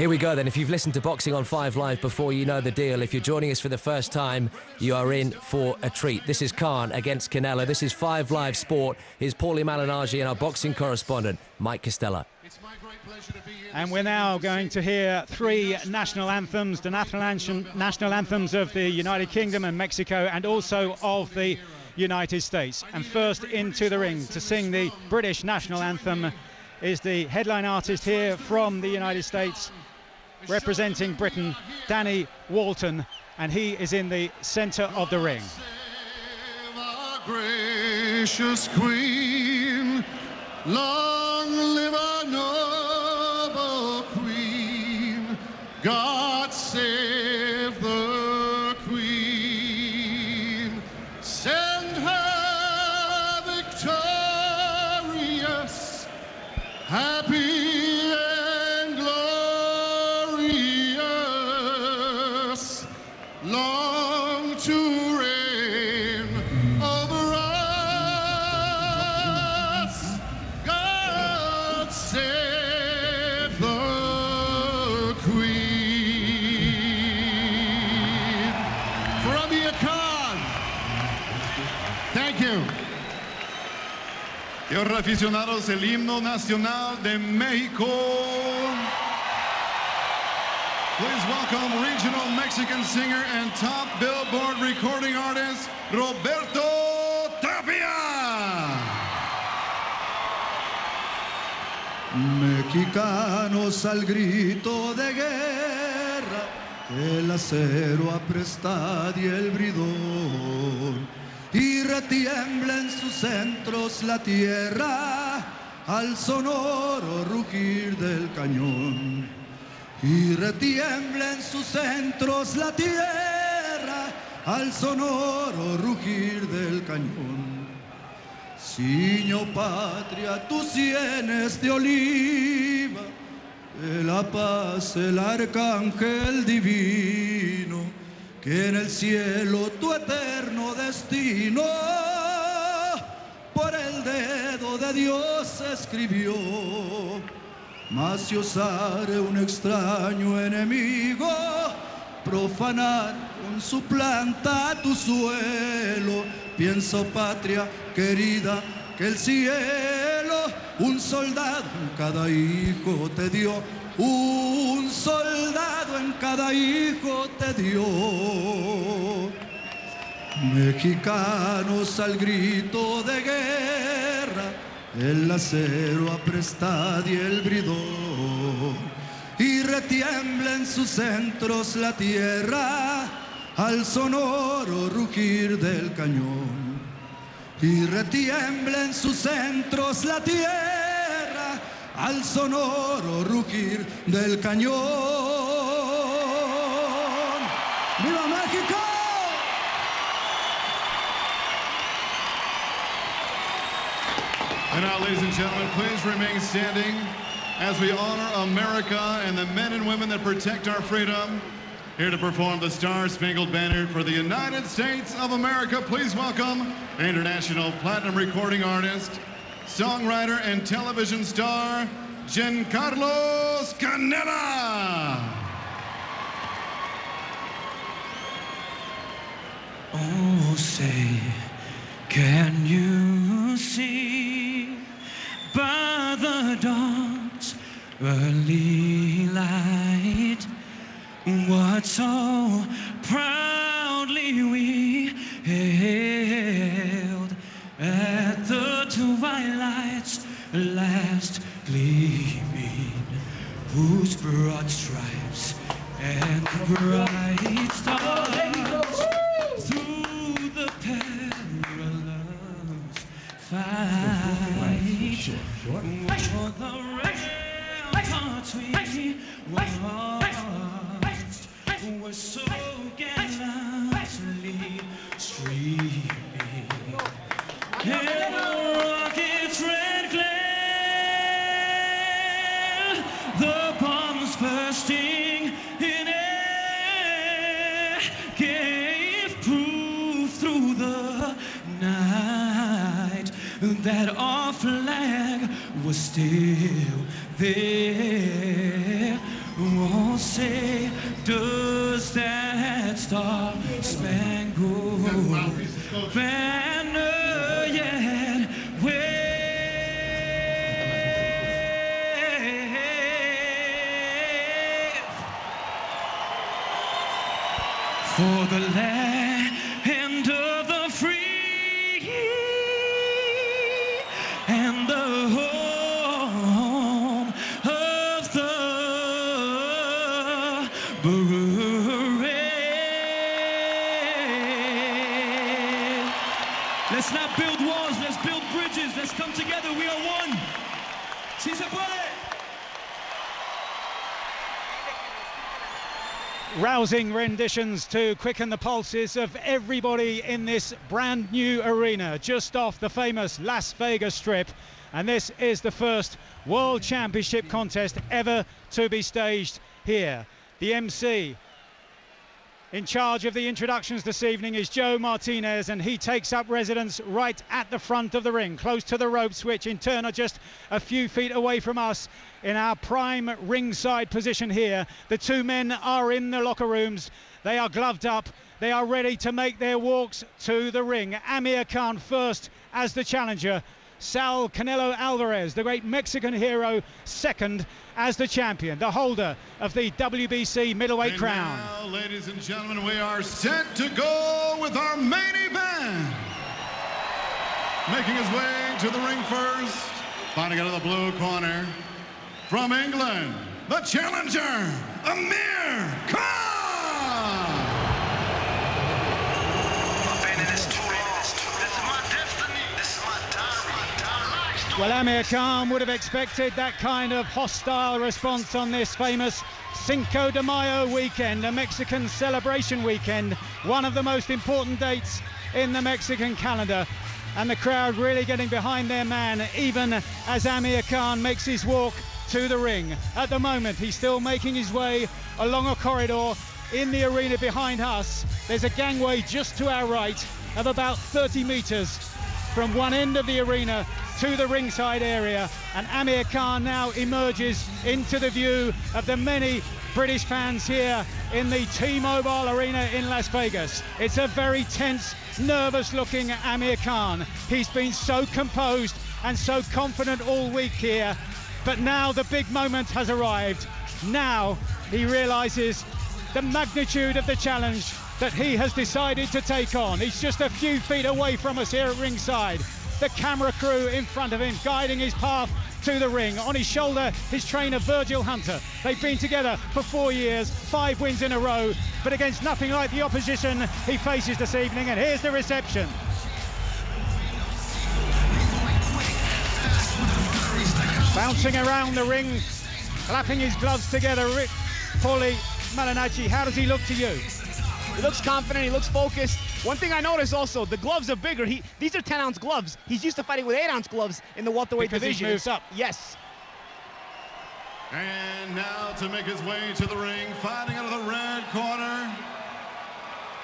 Here we go then. If you've listened to Boxing on 5 Live before, you know the deal. If you're joining us for the first time, you are in for a treat. This is Khan against Canelo. This is 5 Live Sport. Here's Paulie Malignaggi and our boxing correspondent, Mike Costello. And we're now going to hear 3 national anthems, the national anthems of the United Kingdom and Mexico, and also of the United States. And first into the ring to sing the British national anthem is the headline artist here from the United States, representing Britain, Danny Walton, and he is in the centre of the ring. Save our gracious Queen, long live our noble Queen, God save the Queen, send her victorious, happy and glorious, long to reign over us. God save the Queen. For Amir Khan. Thank you. Y ahora, aficionados, el himno nacional de México. Please welcome regional Mexican singer and top Billboard recording artist, Roberto Tapia. Mexicanos al grito de guerra, el acero apresta y el bridón, y retiembla en sus centros la tierra al sonoro rugir del cañón. Y retiembla en sus centros la tierra al sonoro rugir del cañón. Ciño patria, tus sienes de oliva, de la paz el arcángel divino, que en el cielo tu eterno destino por el dedo de Dios escribió. Mas si osare un extraño enemigo profanar con su planta tu suelo, pienso patria querida que el cielo un soldado en cada hijo te dio, un soldado en cada hijo te dio. Mexicanos al grito de guerra, el acero apresta y el bridón, y retiembla en sus centros la tierra al sonoro rugir del cañón. Y retiembla en sus centros la tierra al sonoro rugir del cañón. ¡Viva México! And now, ladies and gentlemen, please remain standing as we honor America and the men and women that protect our freedom. Here to perform the Star-Spangled Banner for the United States of America, please welcome international platinum recording artist, songwriter, and television star, Giancarlo Canella. Oh, say, can you see by the dawn's early light what so proudly we hailed at the twilight's last gleaming, whose broad stripes and bright stars through the perilous fight for the ramparts we watched were so gallantly streaming, and the rocket's red glare, the bombs bursting in air, gave proof through the night that our flag was still there. Oh, say, does that star-spangled banner yet wave for the land of the free and the home of the brave. Let's not build walls, let's build bridges. Let's come together, we are one. Si se puede. Rousing renditions to quicken the pulses of everybody in this brand new arena just off the famous Las Vegas Strip, and this is the first World Championship contest ever to be staged here. The MC in charge of the introductions this evening is Joe Martinez, and he takes up residence right at the front of the ring, close to the ropes, which in turn are just a few feet away from us in our prime ringside position here. The two men are in the locker rooms. They are gloved up. They are ready to make their walks to the ring. Amir Khan first as the challenger. Saul Canelo Alvarez, the great Mexican hero, second as the champion, the holder of the WBC middleweight crown. Now, ladies and gentlemen, we are set to go with our main event. Making his way to the ring first, fighting out of the blue corner, from England, the challenger, Amir Khan. Well, Amir Khan would have expected that kind of hostile response on this famous Cinco de Mayo weekend, a Mexican celebration weekend, one of the most important dates in the Mexican calendar, and the crowd really getting behind their man even as Amir Khan makes his walk to the ring. At the moment, he's still making his way along a corridor in the arena behind us. There's a gangway just to our right of about 30 meters from one end of the arena to the ringside area, and Amir Khan now emerges into the view of the many British fans here in the T-Mobile Arena in Las Vegas. It's a very tense, nervous looking Amir Khan. He's been so composed and so confident all week here, but now the big moment has arrived. Now he realizes the magnitude of the challenge that he has decided to take on. He's just a few feet away from us here at ringside. The camera crew in front of him guiding his path to the ring. On his shoulder, his trainer Virgil Hunter. They've been together for 4 years, 5 wins in a row, but against nothing like the opposition he faces this evening. And here's the reception. Bouncing around the ring, clapping his gloves together. Paulie Malignaggi, how does he look to you? He looks confident, he looks focused. One thing I noticed also, the gloves are bigger. These are 10-ounce gloves. He's used to fighting with 8-ounce gloves in the welterweight division. He moves up. Yes. And now to make his way to the ring, fighting out of the red corner,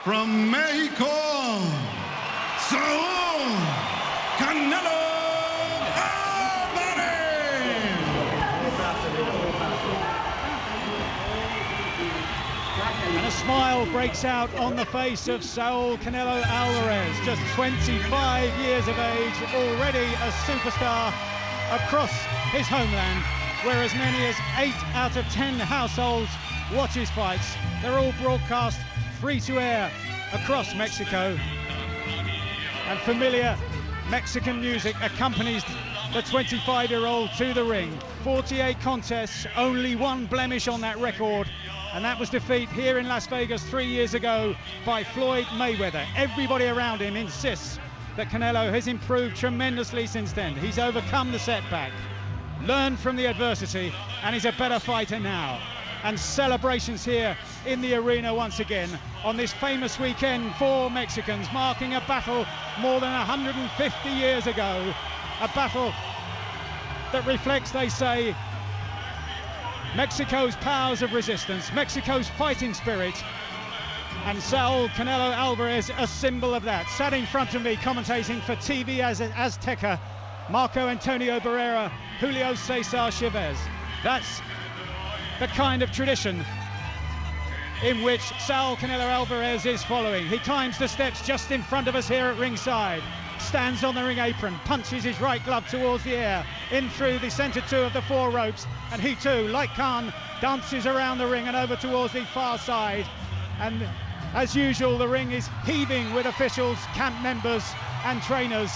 from Mexico, Saul Canelo Alvarez. And a smile breaks out on the face of Saul Canelo Alvarez, just 25 years of age, already a superstar across his homeland, where as many as 8 out of 10 households watch his fights. They're all broadcast free to air across Mexico, and familiar Mexican music accompanies the 25-year-old to the ring. 48 contests, only one blemish on that record, and that was defeat here in Las Vegas 3 years ago by Floyd Mayweather. Everybody around him insists that Canelo has improved tremendously since then. He's overcome the setback, learned from the adversity, and he's a better fighter now. And celebrations here in the arena once again on this famous weekend for Mexicans, marking a battle more than 150 years ago, a battle that reflects, they say, Mexico's powers of resistance, Mexico's fighting spirit, and Saul Canelo Alvarez, a symbol of that. Sat in front of me, commentating for TV Azteca, Marco Antonio Barrera, Julio Cesar Chavez. That's the kind of tradition in which Saul Alvarez is following. He climbs the steps just in front of us here at ringside, stands on the ring apron, punches his right glove towards the air, in through the centre two of the four ropes, and he too, like Khan, dances around the ring and over towards the far side. And as usual, the ring is heaving with officials, camp members and trainers,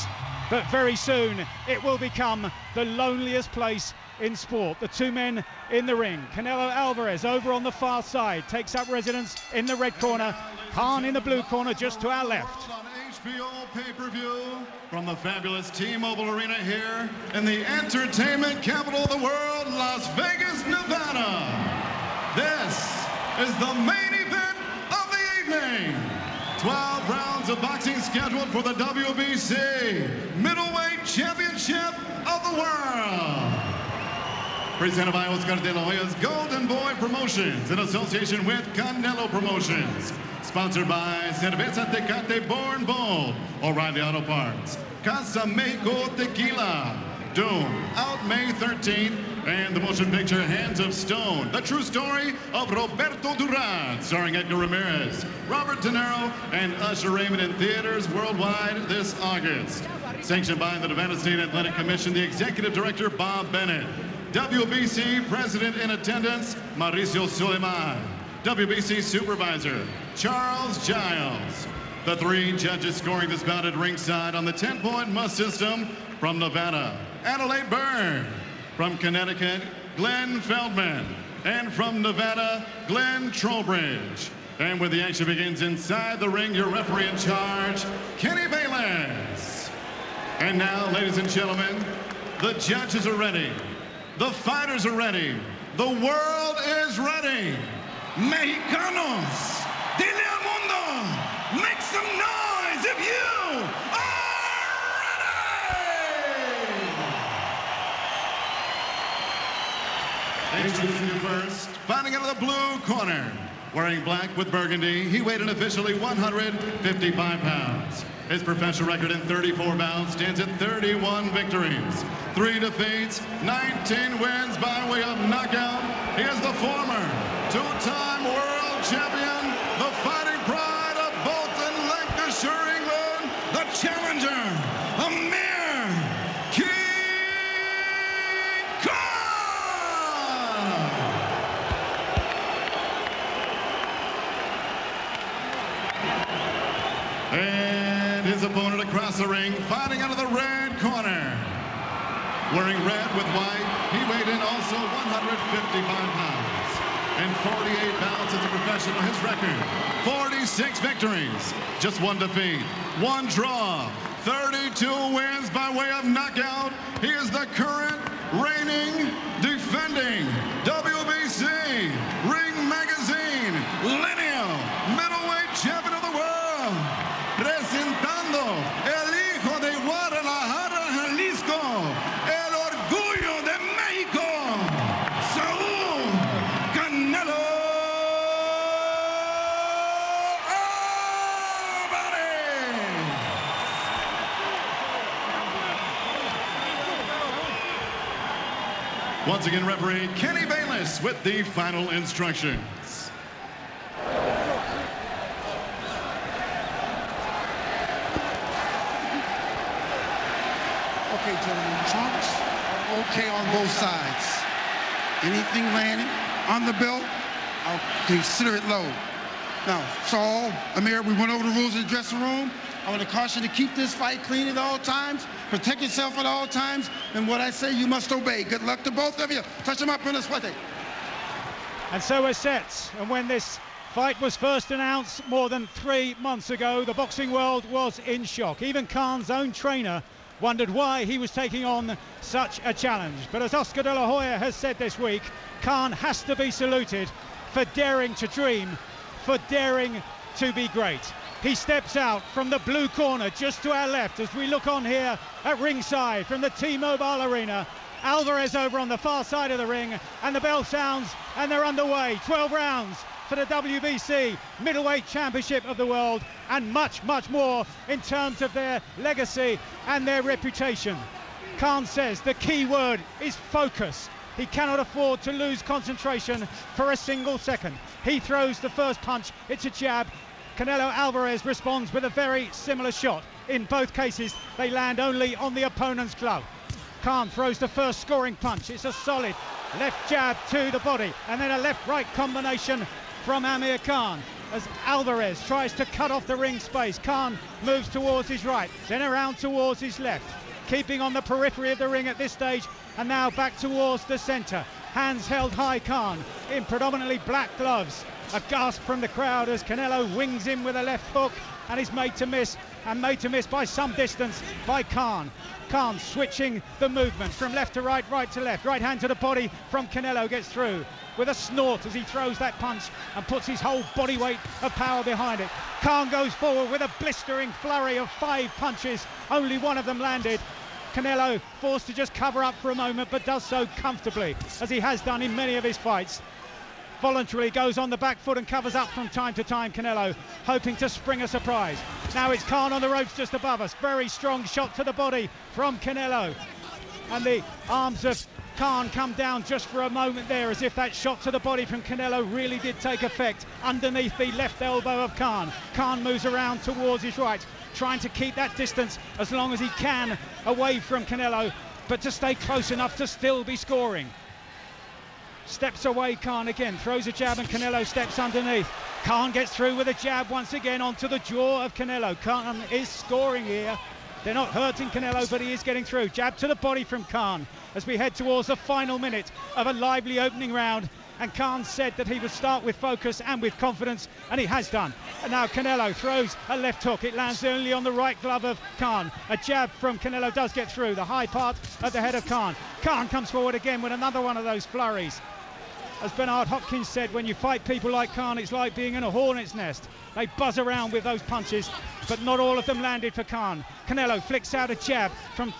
but very soon it will become the loneliest place in sport. The two men in the ring. Canelo Alvarez over on the far side takes up residence in the red corner. Khan in the blue corner just to our left. On HBO pay-per-view from the fabulous T-Mobile Arena here in the entertainment capital of the world, Las Vegas, Nevada. This is the main event of the evening. 12 rounds of boxing scheduled for the WBC Middleweight Championship of the World. Presented by Oscar de la Hoya's Golden Boy Promotions in association with Canelo Promotions. Sponsored by Cerveza Tecate Born Bold, O'Reilly Auto Parts, Casa Mexico Tequila, Doom, out May 13th, and the motion picture Hands of Stone, the true story of Roberto Duran, starring Edgar Ramirez, Robert De Niro, and Usher Raymond in theaters worldwide this August. Sanctioned by the Nevada State Athletic Commission, the Executive Director Bob Bennett. WBC President in attendance, Mauricio Suleiman. WBC Supervisor, Charles Giles. The three judges scoring this bout at ringside on the 10-point must system from Nevada, Adelaide Byrne. From Connecticut, Glenn Feldman. And from Nevada, Glenn Trowbridge. And when the action begins inside the ring, your referee in charge, Kenny Bayless. And now, ladies and gentlemen, the judges are ready. The fighters are ready. The world is ready. Mexicanos, dile al mundo, make some noise if you are ready! Introducing you first, fighting out of the blue corner. Wearing black with burgundy, he weighed in officially 155 pounds. His professional record in 34 bouts stands at 31 victories, 3 defeats, 19 wins by way of knockout. He is the former two-time world champion, the fighting pride of Bolton, Lancashire, England, the challenger, Amir and his opponent across the ring, fighting out of the red corner. Wearing red with white, he weighed in also 155 pounds. And 48 bouts as a professional, his record, 46 victories, just 1 defeat, 1 draw, 32 wins by way of knockout. He is the current reigning, defending WBC Ring Magazine lineal middleweight champion of the world. Presentando el hijo de Guadalajara, Jalisco, el orgullo de México, Saul Canelo Alvarez. Once again, referee Kenny Bayless with the final instructions. Okay, gentlemen, trunks are okay on both sides. Anything landing on the belt, I'll consider it low. Now, Saul, Amir, we went over the rules in the dressing room. I want to caution you to keep this fight clean at all times, protect yourself at all times, and what I say you must obey. Good luck to both of you. Touch them up in the sweaty. And so we're set. And when this fight was first announced more than 3 months ago, the boxing world was in shock. Even Khan's own trainer wondered why he was taking on such a challenge. But as Oscar de la Hoya has said this week, Khan has to be saluted for daring to dream, for daring to be great. He steps out from the blue corner just to our left as we look on here at ringside from the T-Mobile Arena. Alvarez over on the far side of the ring, and the bell sounds and they're underway. 12 rounds for the WBC Middleweight Championship of the World, and much, much more in terms of their legacy and their reputation. Khan says the key word is focus. He cannot afford to lose concentration for a single second. He throws the first punch. It's a jab. Canelo Alvarez responds with a very similar shot. In both cases, they land only on the opponent's glove. Khan throws the first scoring punch. It's a solid left jab to the body, and then a left-right combination from Amir Khan as Alvarez tries to cut off the ring space. Khan moves towards his right, then around towards his left, keeping on the periphery of the ring at this stage, and now back towards the centre. Hands held high, Khan in predominantly black gloves. A gasp from the crowd as Canelo wings in with a left hook and is made to miss, and made to miss by some distance by Khan. Khan switching the movement from left to right, right to left. Right hand to the body from Canelo, gets through with a snort as he throws that punch and puts his whole body weight of power behind it. Khan goes forward with a blistering flurry of 5 punches. Only one of them landed. Canelo forced to just cover up for a moment, but does so comfortably, as he has done in many of his fights. Voluntarily goes on the back foot and covers up from time to time, Canelo, hoping to spring a surprise. Now it's Khan on the ropes just above us. Very strong shot to the body from Canelo. And the arms of Khan come down just for a moment there, as if that shot to the body from Canelo really did take effect underneath the left elbow of Khan. Khan moves around towards his right, trying to keep that distance as long as he can away from Canelo, but to stay close enough to still be scoring. Steps away, Khan again, throws a jab and Canelo steps underneath. Khan gets through with a jab once again onto the jaw of Canelo. Khan is scoring here. They're not hurting Canelo, but he is getting through. Jab to the body from Khan as we head towards the final minute of a lively opening round. And Khan said that he would start with focus and with confidence, and he has done. And now Canelo throws a left hook. It lands only on the right glove of Khan. A jab from Canelo does get through the high part of the head of Khan. Khan comes forward again with another one of those flurries. As Bernard Hopkins said, when you fight people like Khan, it's like being in a hornet's nest. They buzz around with those punches, but not all of them landed for Khan. Canelo flicks out a jab from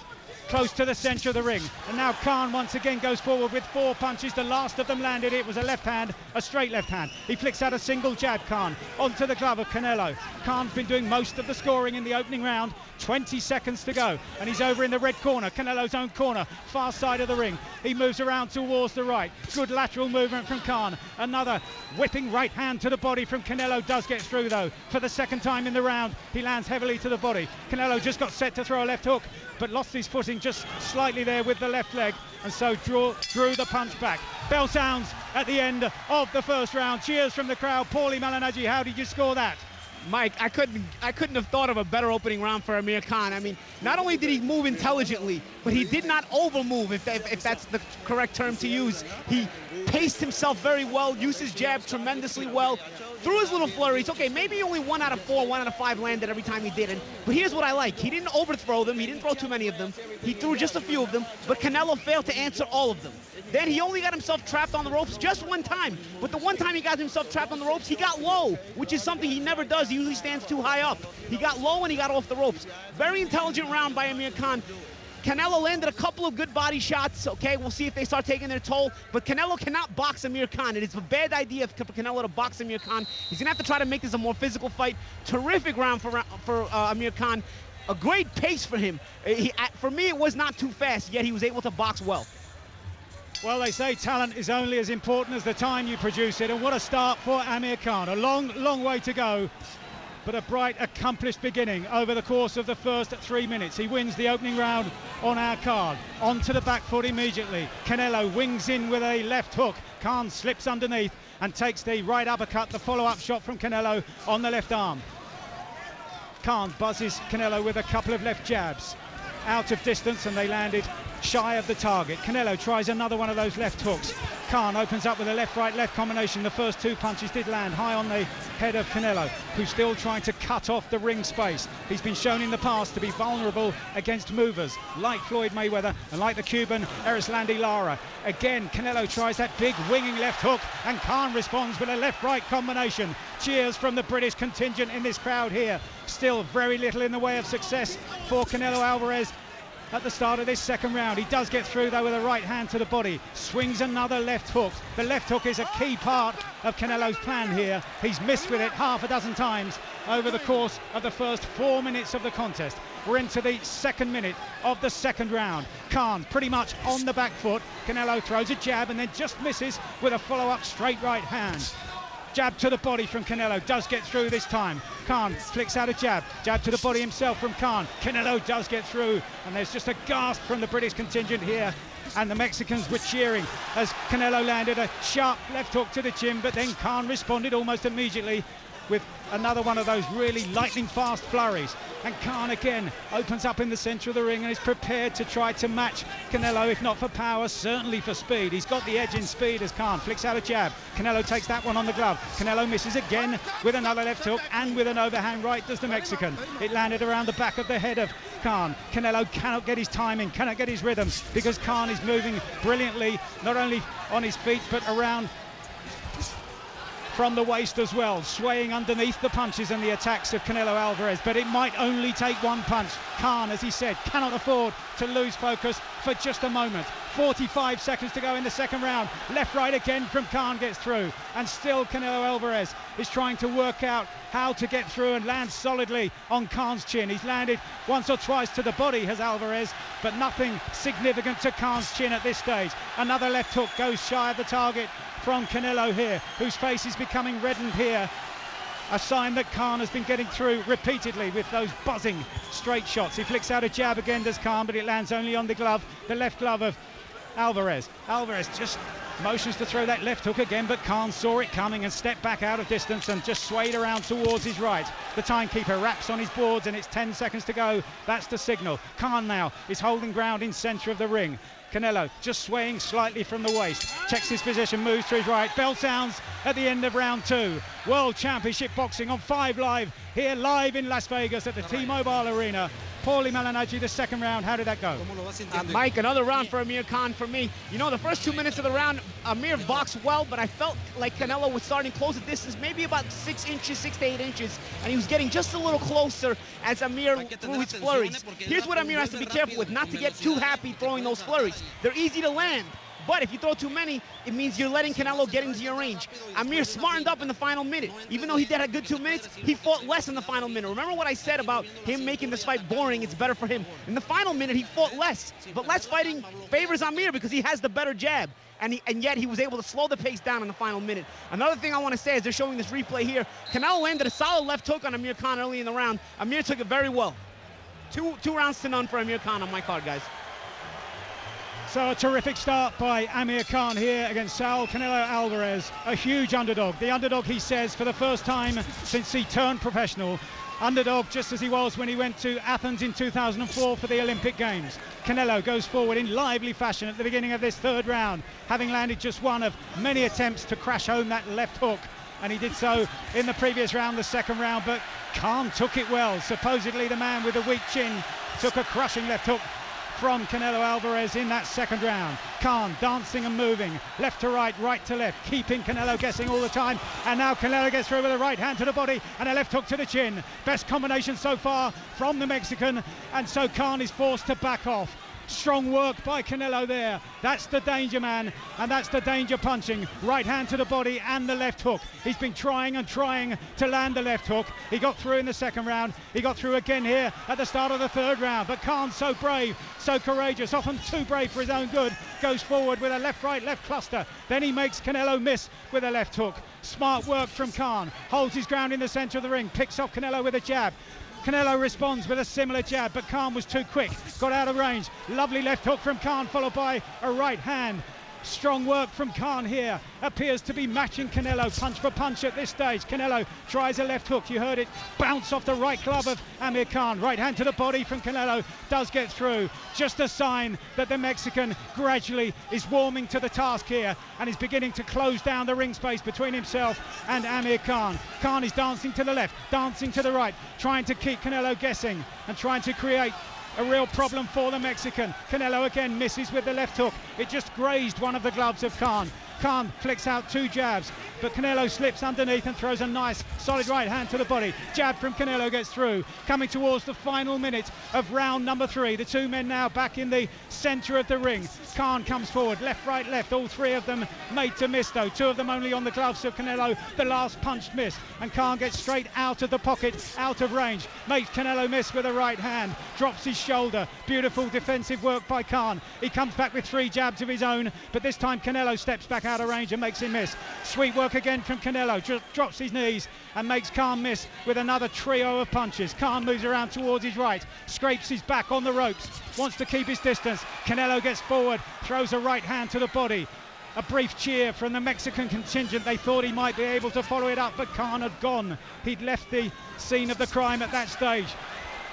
close to the centre of the ring, and now Khan once again goes forward with 4 punches. The last of them landed. It was a left hand, a straight left hand. He flicks out a single jab, Khan, onto the glove of Canelo. Khan's been doing most of the scoring in the opening round. 20 seconds to go, and he's over in the red corner, Canelo's own corner, far side of the ring. He moves around towards the right. Good lateral movement from Khan. Another whipping right hand to the body from Canelo does get through, though. For the second time in the round, he lands heavily to the body. Canelo just got set to throw a left hook, but lost his footing just slightly there with the left leg, and so drew the punch back. Bell sounds at the end of the first round. Cheers from the crowd. Paulie Malignaggi, how did you score that? Mike, I couldn't have thought of a better opening round for Amir Khan. I mean, not only did he move intelligently, but he did not overmove, if that's the correct term to use. He paced himself very well, used his jab tremendously well, threw his little flurries. Okay, maybe only 1 out of 4, 1 out of 5 landed every time he did it. But here's what I like. He didn't overthrow them. He didn't throw too many of them. He threw just a few of them, but Canelo failed to answer all of them. Then he only got himself trapped on the ropes just one time. But the one time he got himself trapped on the ropes, he got low, which is something he never does. He usually stands too high up. He got low and he got off the ropes. Very intelligent round by Amir Khan. Canelo landed a couple of good body shots. Okay, we'll see if they start taking their toll. But Canelo cannot box Amir Khan. It is a bad idea for Canelo to box Amir Khan. He's going to have to try to make this a more physical fight. Terrific round for Amir Khan. A great pace for him. For me, it was not too fast, yet he was able to box well. Well, they say talent is only as important as the time you produce it, and what a start for Amir Khan. A long way to go, but a bright, accomplished beginning over the course of the first 3 minutes. He wins the opening round on our card. Onto the back foot immediately. Canelo wings in with a left hook. Khan slips underneath and takes the right uppercut, the follow-up shot from Canelo on the left arm. Khan buzzes Canelo with a couple of left jabs. Out of distance, and they landed shy of the target. Canelo tries another one of those left hooks. Khan opens up with a left-right-left combination. The first 2 punches did land high on the head of Canelo, who's still trying to cut off the ring space. He's been shown in the past to be vulnerable against movers like Floyd Mayweather and like the Cuban Erislandy Lara. Again, Canelo tries that big winging left hook, and Khan responds with a left-right combination. Cheers from the British contingent in this crowd here. Still very little in the way of success for Canelo Alvarez. at the start of this second round. He does get through though with a right hand to the body, swings another left hook. The left hook is a key part of Canelo's plan here. He's missed with it half a dozen times over the course of the first 4 minutes of the contest. We're into the second minute of the second round. Khan pretty much on the back foot. Canelo throws a jab and then just misses with a follow-up straight right hand. Jab to the body from Canelo, does get through this time. Khan flicks out a jab to the body himself from Khan. Canelo does get through, and there's just a gasp from the British contingent here, and the Mexicans were cheering as Canelo landed a sharp left hook to the chin, but then Khan responded almost immediately with another one of those really lightning fast flurries. And Khan again opens up in the centre of the ring and is prepared to try to match Canelo, if not for power, certainly for speed. He's got the edge in speed as Khan flicks out a jab. Canelo takes that one on the glove. Canelo misses again with another left hook and with an overhand right does the Mexican. It landed around the back of the head of Khan. Canelo cannot get his timing, cannot get his rhythm, because Khan is moving brilliantly, not only on his feet but around from the waist as well, swaying underneath the punches and the attacks of Canelo Alvarez. But it might only take one punch. Khan, as he said, cannot afford to lose focus for just a moment. 45 seconds to go in the second round. Left right again from Khan gets through, and still Canelo Alvarez is trying to work out how to get through and land solidly on Khan's chin. He's landed once or twice to the body, has Alvarez, but nothing significant to Khan's chin at this stage. Another left hook goes shy of the target from Canelo here, whose face is becoming reddened here. A sign that Khan has been getting through repeatedly with those buzzing straight shots. He flicks out a jab again, does Khan, but it lands only on the glove, the left glove of Alvarez. Alvarez just motions to throw that left hook again, but Khan saw it coming and stepped back out of distance and just swayed around towards his right. The timekeeper raps on his boards and it's 10 seconds to go. That's the signal. Khan now is holding ground in centre of the ring. Canelo just swaying slightly from the waist, checks his position, moves to his right. Bell sounds at the end of round 2. World Championship Boxing on 5 Live, here live in Las Vegas at the T-Mobile Arena. Paulie Malignaggi, the second round, how did that go? Mike, another round for Amir Khan for me. You know, the first 2 minutes of the round, Amir boxed well, but I felt like Canelo was starting close at distance, maybe about 6 to 8 inches, and he was getting just a little closer as Amir threw his flurries. Here's what Amir has to be careful with, not to get too happy throwing those flurries. They're easy to land, but if you throw too many, it means you're letting Canelo get into your range. Amir smartened up in the final minute. Even though he did a good 2 minutes, he fought less in the final minute. Remember what I said about him making this fight boring? It's better for him. In the final minute, he fought less, but less fighting favors Amir because he has the better jab. And yet he was able to slow the pace down in the final minute. Another thing I want to say is they're showing this replay here. Canelo landed a solid left hook on Amir Khan early in the round. Amir took it very well. Two rounds to none for Amir Khan on my card, guys. So a terrific start by Amir Khan here against Saul Canelo Alvarez, a huge underdog. The underdog, he says, for the first time since he turned professional. Underdog just as he was when he went to Athens in 2004 for the Olympic Games. Canelo goes forward in lively fashion at the beginning of this third round, having landed just one of many attempts to crash home that left hook. And he did so in the previous round, the second round, but Khan took it well. Supposedly the man with the weak chin took a crushing left hook from Canelo Alvarez in that second round. Khan dancing and moving, left to right, right to left, keeping Canelo guessing all the time. And now Canelo gets through with a right hand to the body and a left hook to the chin. Best combination so far from the Mexican, and so Khan is forced to back off. Strong work by Canelo there. That's the danger man, and that's the danger punching. Right hand to the body and the left hook. He's been trying and trying to land the left hook. He got through in the second round. He got through again here at the start of the third round. But Khan's so brave, so courageous, often too brave for his own good. Goes forward with a left-right, left cluster. Then he makes Canelo miss with a left hook. Smart work from Khan. Holds his ground in the centre of the ring. Picks off Canelo with a jab. Canelo responds with a similar jab, but Khan was too quick, got out of range. Lovely left hook from Khan, followed by a right hand. Strong work from Khan here. Appears to be matching Canelo punch for punch at this stage. Canelo tries a left hook. You heard it bounce off the right glove of Amir Khan. Right hand to the body from Canelo. Does get through. Just a sign that the Mexican gradually is warming to the task here and is beginning to close down the ring space between himself and Amir Khan. Khan is dancing to the left, dancing to the right, trying to keep Canelo guessing and trying to create a real problem for the Mexican. Canelo again misses with the left hook. It just grazed one of the gloves of Khan. Khan flicks out 2 jabs, but Canelo slips underneath and throws a nice solid right hand to the body. Jab from Canelo gets through. Coming towards the final minute of round number 3. The 2 men now back in the centre of the ring. Khan comes forward, left, right, left. All 3 of them made to miss though. 2 of them only on the gloves of Canelo. The last punch missed, and Khan gets straight out of the pocket, out of range. Makes Canelo miss with a right hand. Drops his shoulder. Beautiful defensive work by Khan. He comes back with 3 jabs of his own, but this time Canelo steps back out of range and makes him miss. Sweet work again from Canelo. Drops his knees and makes Khan miss with another trio of punches. Khan moves around towards his right, scrapes his back on the ropes, wants to keep his distance. Canelo gets forward, throws a right hand to the body. A brief cheer from the Mexican contingent. They thought he might be able to follow it up, but Khan had gone. He'd left the scene of the crime at that stage.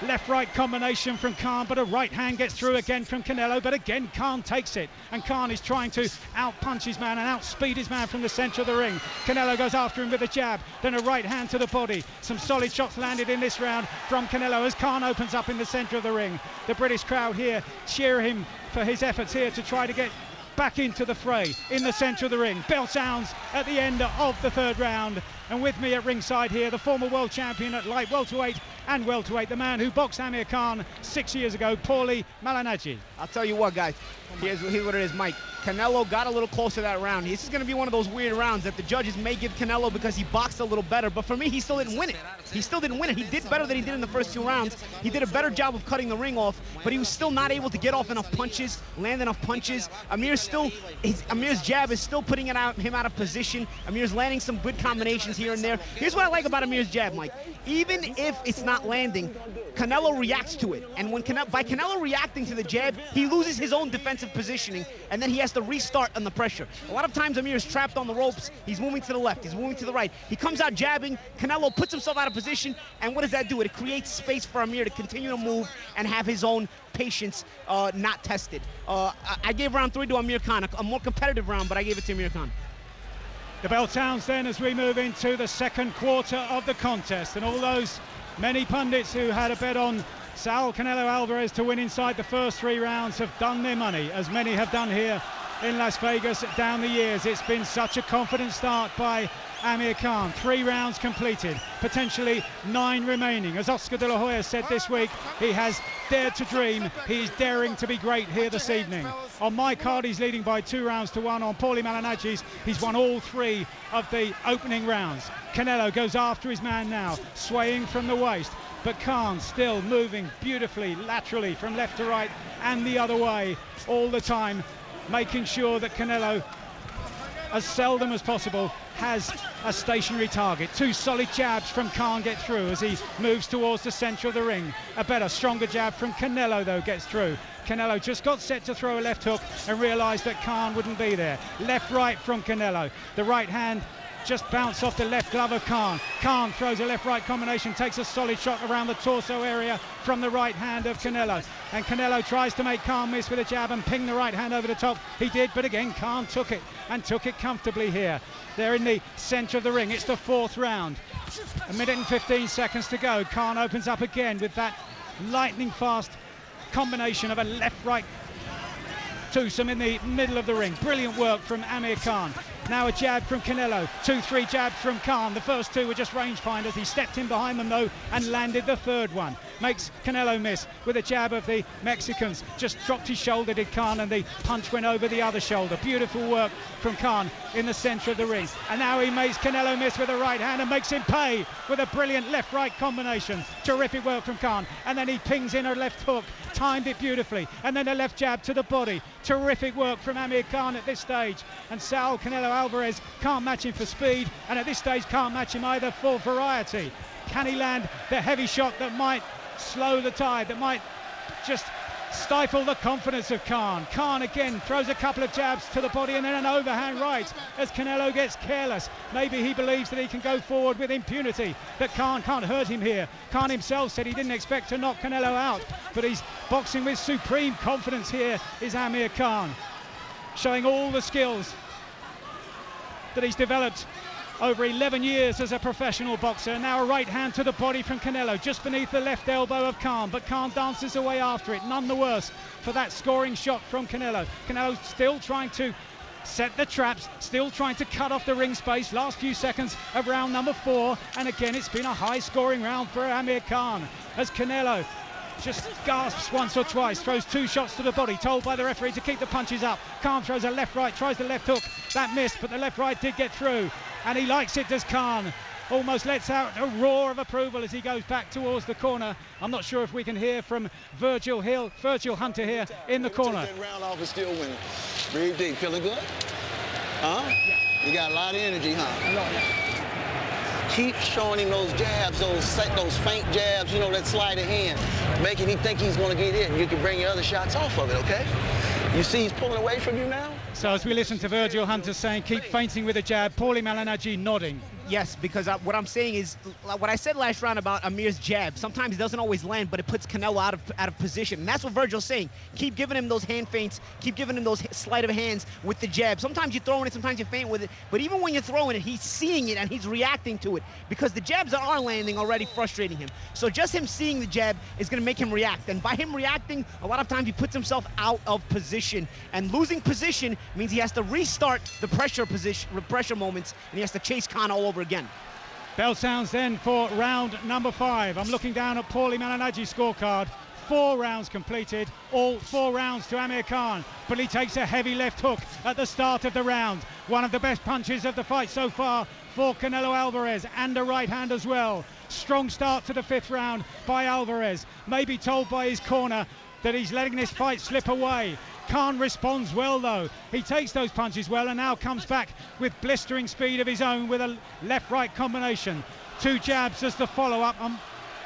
Left-right combination from Khan, but a right hand gets through again from Canelo, but again Khan takes it, and Khan is trying to out-punch his man and outspeed his man from the centre of the ring. Canelo goes after him with a jab, then a right hand to the body. Some solid shots landed in this round from Canelo as Khan opens up in the centre of the ring. The British crowd here cheer him for his efforts here to try to get back into the fray in the centre of the ring. Bell sounds at the end of the 3rd round, and with me at ringside here, the former world champion at light welterweight and welterweight, the man who boxed Amir Khan 6 years ago, Paulie Malignaggi. I'll tell you what, guys. Here's what it is, Mike. Canelo got a little closer that round. This is going to be one of those weird rounds that the judges may give Canelo because he boxed a little better, but for me, he still didn't win it. He still didn't win it. He did better than he did in the first 2 rounds. He did a better job of cutting the ring off, but he was still not able to get off enough punches, land enough punches. Amir's jab is still putting him out of position. Amir's landing some good combinations here and there. Here's what I like about Amir's jab, Mike. Even if it's not landing, Canelo reacts to it, and by Canelo reacting to the jab, he loses his own defensive positioning, and then he has to restart on the pressure. A lot of times Amir is trapped on the ropes. He's moving to the left, he's moving to the right. He comes out jabbing, Canelo puts himself out of position, and what does that do? It creates space for Amir to continue to move and have his own patience not tested. I gave round 3 to Amir Khan, a more competitive round, but I gave it to Amir Khan. The bell sounds then as we move into the 2nd quarter of the contest, and all those many pundits who had a bet on Saul Canelo Alvarez to win inside the first 3 rounds have done their money, as many have done here in Las Vegas down the years. It's been such a confident start by Amir Khan. 3 rounds completed, potentially 9 remaining. As Oscar de la Hoya said this week, he has dared to dream. He is daring to be great here this evening. On my card, he's leading by 2 rounds to 1. On Paulie Malignaggi's, he's won all 3 of the opening rounds. Canelo goes after his man now, swaying from the waist, but Khan still moving beautifully laterally from left to right and the other way all the time, making sure that Canelo, as seldom as possible, has a stationary target. 2 solid jabs from Khan get through as he moves towards the centre of the ring. A better, stronger jab from Canelo though gets through. Canelo just got set to throw a left hook and realised that Khan wouldn't be there. Left right from Canelo. The right hand just bounced off the left glove of Khan. Khan throws a left-right combination, takes a solid shot around the torso area from the right hand of Canelo. And Canelo tries to make Khan miss with a jab and ping the right hand over the top. He did, but again, Khan took it and took it comfortably here. They're in the centre of the ring. It's the 4th round. 1 minute and 15 seconds to go. Khan opens up again with that lightning-fast combination of a left-right twosome in the middle of the ring. Brilliant work from Amir Khan. Now a jab from Canelo. 2-3 jabs from Khan. The first 2 were just rangefinders. He stepped in behind them though and landed the 3rd one. Makes Canelo miss with a jab of the Mexicans. Just dropped his shoulder, did Khan, and the punch went over the other shoulder. Beautiful work from Khan in the centre of the ring. And now he makes Canelo miss with a right hand and makes him pay with a brilliant left-right combination. Terrific work from Khan. And then he pings in a left hook. Timed it beautifully. And then a left jab to the body. Terrific work from Amir Khan at this stage. And Saul Canelo Alvarez can't match him for speed, and at this stage can't match him either for variety. Can he land the heavy shot that might slow the tide, that might just stifle the confidence of Khan? Khan again throws a couple of jabs to the body and then an overhand right as Canelo gets careless. Maybe he believes that he can go forward with impunity, that Khan can't hurt him here. Khan himself said he didn't expect to knock Canelo out, but he's boxing with supreme confidence here is Amir Khan, showing all the skills that he's developed over 11 years as a professional boxer. Now a right hand to the body from Canelo, just beneath the left elbow of Khan, but Khan dances away after it, none the worse for that scoring shot from Canelo. Canelo still trying to set the traps, still trying to cut off the ring space. Last few seconds of round number 4, and again it's been a high-scoring round for Amir Khan as Canelo just gasps once or twice, throws 2 shots to the body, told by the referee to keep the punches up. Khan throws a left-right, tries the left hook, that missed, but the left-right did get through, and he likes it, does Khan. Almost lets out a roar of approval as he goes back towards the corner. I'm not sure if we can hear from Virgil Hunter here in the corner. That round off is still winning. Breathe deep, feeling good? Huh? Yeah. You got a lot of energy, huh? A lot, yeah. Keep showing him those jabs, those faint jabs, you know, that sleight of hand, making him think he's going to get hit, and you can bring your other shots off of it, okay? You see he's pulling away from you now? So as we listen to Virgil Hunter saying, keep feinting with a jab, Paulie Malignaggi nodding. Yes, because what I'm saying is, what I said last round about Amir's jab, sometimes it doesn't always land, but it puts Canelo out of position. And that's what Virgil's saying. Keep giving him those hand feints, keep giving him those sleight of hands with the jab. Sometimes you're throwing it, sometimes you feint with it, but even when you're throwing it, he's seeing it and he's reacting to it, because the jabs that are landing already frustrating him. So just him seeing the jab is going to make him react, and by him reacting, a lot of times he puts himself out of position, and losing position means he has to restart the pressure moments, and he has to chase Khan all over again. Bell sounds then for round number 5. I'm looking down at Paulie Malignaggi's scorecard. 4 rounds completed, all 4 rounds to Amir Khan, but he takes a heavy left hook at the start of the round. One of the best punches of the fight so far for Canelo Alvarez, and a right hand as well. Strong start to the 5th round by Alvarez, maybe told by his corner that he's letting this fight slip away. Khan responds well though. He takes those punches well and now comes back with blistering speed of his own with a left-right combination. 2 jabs as the follow-up,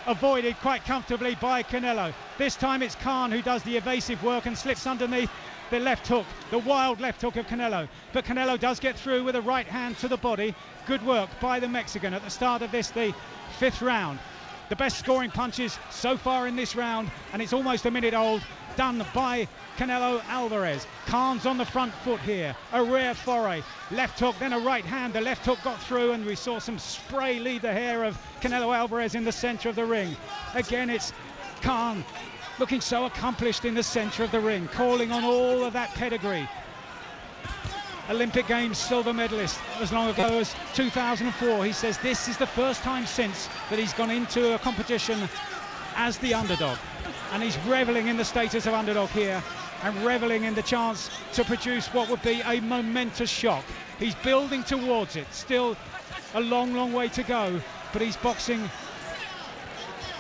avoided quite comfortably by Canelo. This time it's Khan who does the evasive work and slips underneath the left hook, the wild left hook of Canelo. But Canelo does get through with a right hand to the body. Good work by the Mexican at the start of this, the 5th round. The best scoring punches so far in this round, and it's almost a minute old, done by Canelo Alvarez. Khan's on the front foot here, a rare foray. Left hook, then a right hand. The left hook got through, and we saw some spray lead the hair of Canelo Alvarez in the center of the ring. Again, it's Khan looking so accomplished in the center of the ring, calling on all of that pedigree. Olympic Games silver medalist as long ago as 2004. He says this is the first time since that he's gone into a competition as the underdog, and he's reveling in the status of underdog here, and reveling in the chance to produce what would be a momentous shock. He's building towards it, still a long way to go, but he's boxing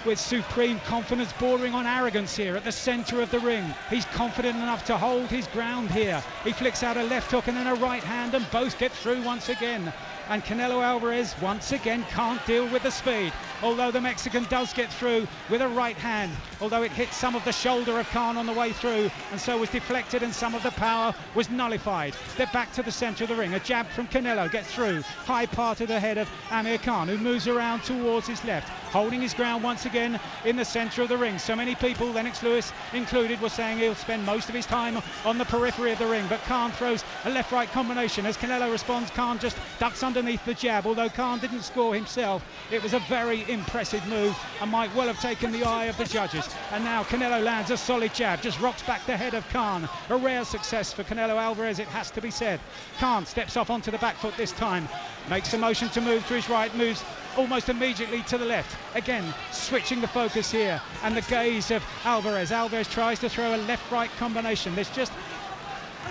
with supreme confidence, bordering on arrogance here at the center of the ring. He's confident enough to hold his ground here. He flicks out a left hook and then a right hand, and both get through once again. And Canelo Alvarez once again can't deal with the speed, although the Mexican does get through with a right hand, although it hit some of the shoulder of Khan on the way through, and so was deflected, and some of the power was nullified. They're back to the center of the ring. A jab from Canelo gets through, high part of the head of Amir Khan, who moves around towards his left, holding his ground once again in the center of the ring. So many people, Lennox Lewis included, were saying he'll spend most of his time on the periphery of the ring, but Khan throws a left-right combination. As Canelo responds, Khan just ducks underneath the jab. Although Khan didn't score himself, it was a very impressive move and might well have taken the eye of the judges. And now Canelo lands a solid jab, just rocks back the head of Khan. A rare success for Canelo Alvarez, it has to be said. Khan steps off onto the back foot this time, makes a motion to move to his right, moves almost immediately to the left, again switching the focus here, and the gaze of Alvarez. Alvarez tries to throw a left-right combination. There's just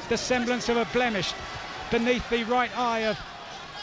the semblance of a blemish beneath the right eye of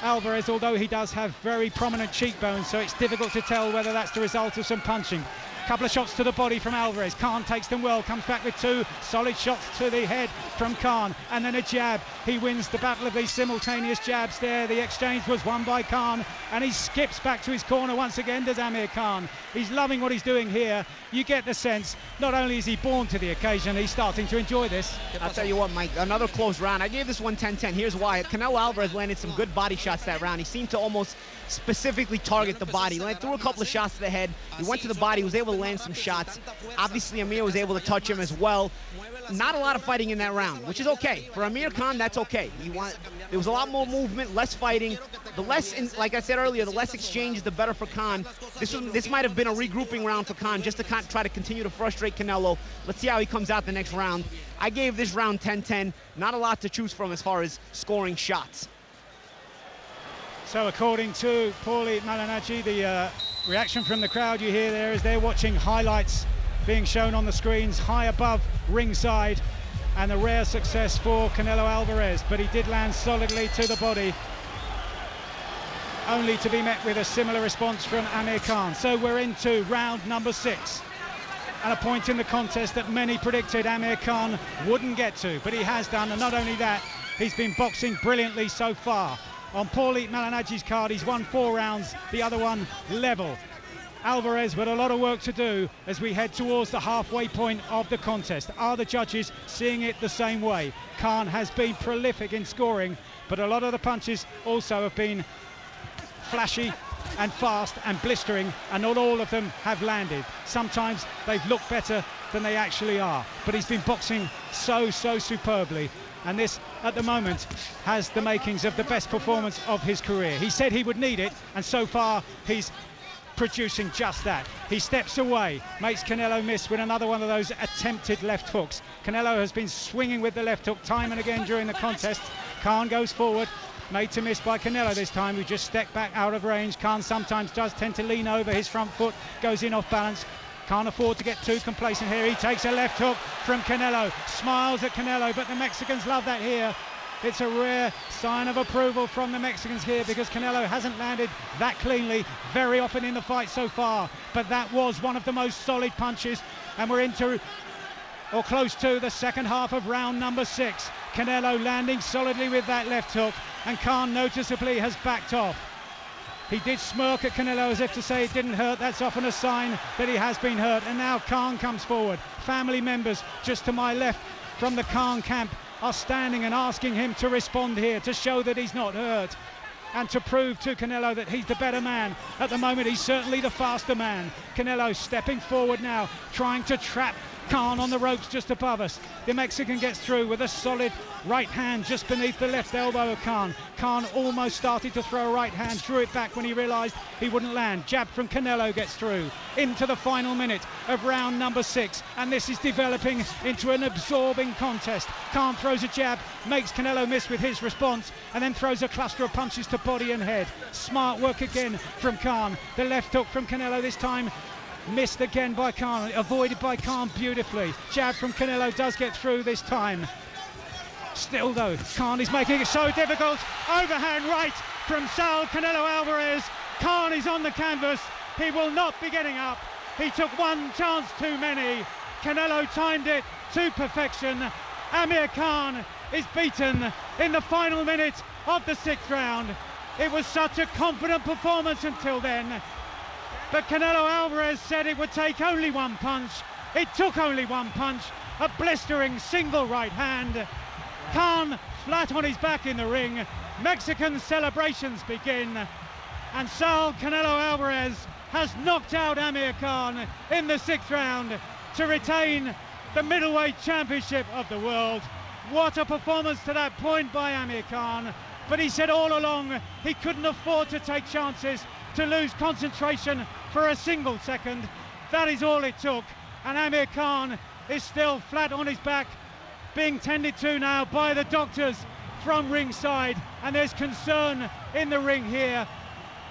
Alvarez, although he does have very prominent cheekbones, so it's difficult to tell whether that's the result of some punching. Couple of shots to the body from Alvarez. Khan takes them well, comes back with 2 solid shots to the head from Khan, and then a jab. He wins the battle of these simultaneous jabs there. The exchange was won by Khan, and he skips back to his corner once again, does Amir Khan. He's loving what he's doing here. You get the sense, not only is he born to the occasion, he's starting to enjoy this. I'll tell you what, Mike, another close round. I gave this one 10-10. Here's why. Canelo Alvarez landed some good body shots that round. He seemed to almost specifically target the body. He threw a couple of shots to the head. He went to the body, was able to Canelo land some shots. Obviously, Amir was able to touch him as well. Not a lot of fighting in that round, which is okay. For Amir Khan, that's okay. There was a lot more movement, less fighting. The less, like I said earlier, the less exchange, the better for Khan. This might have been a regrouping round for Khan, just to try to continue to frustrate Canelo. Let's see how he comes out the next round. I gave this round 10-10. Not a lot to choose from as far as scoring shots. So according to Paulie Malignaggi, the reaction from the crowd you hear there as they're watching highlights being shown on the screens high above ringside, and a rare success for Canelo Alvarez, but he did land solidly to the body, only to be met with a similar response from Amir Khan. So we're into round number 6, and a point in the contest that many predicted Amir Khan wouldn't get to, but he has done, and not only that, he's been boxing brilliantly so far. On Paulie Malignaggi's card, he's won 4 rounds, the other one level. Alvarez with a lot of work to do as we head towards the halfway point of the contest. Are the judges seeing it the same way? Khan has been prolific in scoring, but a lot of the punches also have been flashy and fast and blistering, and not all of them have landed. Sometimes they've looked better than they actually are, but he's been boxing so superbly, and this at the moment has the makings of the best performance of his career. He said he would need it, and so far he's producing just that. He steps away, makes Canelo miss with another one of those attempted left hooks. Canelo has been swinging with the left hook time and again during the contest. Khan goes forward, made to miss by Canelo this time, who just stepped back out of range. Khan sometimes does tend to lean over, his front foot goes in off balance. Can't afford to get too complacent here. He takes a left hook from Canelo, smiles at Canelo, but the Mexicans love that here. It's a rare sign of approval from the Mexicans here, because Canelo hasn't landed that cleanly very often in the fight so far, but that was one of the most solid punches, and we're into or close to the second half of round number 6. Canelo landing solidly with that left hook, and Khan noticeably has backed off. He did smirk at Canelo as if to say it didn't hurt. That's often a sign that he has been hurt. And now Khan comes forward. Family members just to my left from the Khan camp are standing and asking him to respond here, to show that he's not hurt, and to prove to Canelo that he's the better man. At the moment, he's certainly the faster man. Canelo stepping forward now, trying to trap Khan on the ropes just above us. The Mexican gets through with a solid right hand just beneath the left elbow of Khan. Khan almost started to throw a right hand, drew it back when he realized he wouldn't land. Jab from Canelo gets through into the final minute of round number 6, and this is developing into an absorbing contest. Khan throws a jab, makes Canelo miss with his response, and then throws a cluster of punches to body and head. Smart work again from Khan. The left hook from Canelo this time missed again by Khan, avoided by Khan beautifully. Jab from Canelo does get through this time. Still though, Khan is making it so difficult. Overhand right from Saul Canelo Alvarez. Khan is on the canvas. He will not be getting up. He took one chance too many. Canelo timed it to perfection. Amir Khan is beaten in the final minute of the 6th round. It was such a confident performance until then. But Canelo Alvarez said it would take only one punch. It took only one punch, a blistering single right hand. Khan flat on his back in the ring. Mexican celebrations begin. And Saul Canelo Alvarez has knocked out Amir Khan in the 6th round to retain the middleweight championship of the world. What a performance to that point by Amir Khan. But he said all along he couldn't afford to take chances, to lose concentration for a single second. That is all it took, and Amir Khan is still flat on his back, being tended to now by the doctors from ringside, and there's concern in the ring here,